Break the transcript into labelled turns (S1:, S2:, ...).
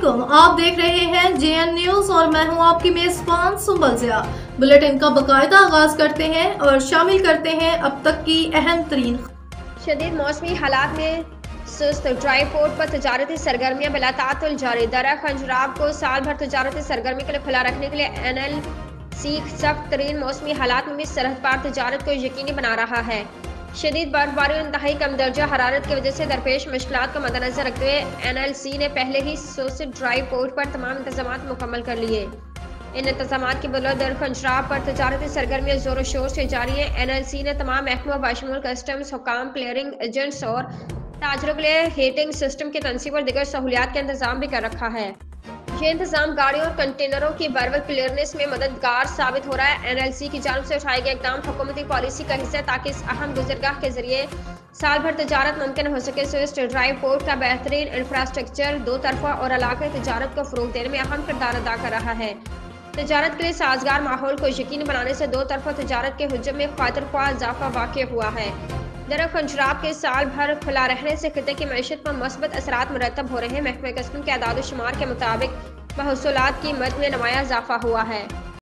S1: अस्सलामुअलैकुम, आप देख रहे हैं जेएन न्यूज और मैं हूं आपकी मेजबान सुंबल ज़िया। बुलेटिन का बाकायदा आगाज करते हैं और शामिल करते हैं अब तक की अहम तरीन।
S2: शदीद मौसमी हालात में सुस्त ड्राई पोर्ट पर तजारती सरगर्मियां बिलातातुल जारी। दर्रा खंजराब को साल भर तजारती सरगर्मी के लिए खुला रखने के लिए NLC सख्त तरीन मौसमी हालात में भी सरहद पार तजारत को यकीनी बना रहा है। शदीद बर्फबारी और इंतहाई कम दर्जा हरारत की वजह से दरपेश मुश्किलात को मद्देनजर रखते हुए NLC ने पहले ही सुस्त ड्राई पोर्ट पर तमाम इंतजाम मुकम्मल कर लिए। इन इंतजाम की बदौलत दर्रा खंजराब पर तजारती सरगर्मियां जोर शोर से जारी है। NLC ने तमाम महकमों बाशमूल कस्टम्स, हुकाम, क्लियरिंग एजेंट्स और ताजरों के लिए हीटिंग सिस्टम की तनसीब और दीगर सहूलियात का इंतजाम भी कर रखा है। ये इंतजाम गाड़ियों और कंटेनरों की बरवक्त क्लियरेंस में मददगार साबित हो रहा है। NLC की जानब से उठाए गए इकदाम हुकूमती पॉलिसी का हिस्सा है ताकि इस अहम गुजरगाह के जरिए साल भर तजारत मुमकिन हो सके। सुस्त ड्राई पोर्ट का बेहतरीन इंफ्रास्ट्रक्चर दो तरफा और इलाके तजारत को फरोग देने में अहम किरदार अदा कर रहा है। तजारत के लिए साजगार माहौल को यकीनी बनाने से दो तरफा तजारत के हुज्जम में खातिर ख्वाह इजाफा वाक़ हुआ है। दर्रा खंजराब के साल भर खुला रहने से खिते की मईशत पर मस्बत असरात मुरतब हो रहे हैं। महकमे कस्बों के आदाद शुमार के मुताबिक महसूलात की मद में नुमाया इजाफा हुआ है।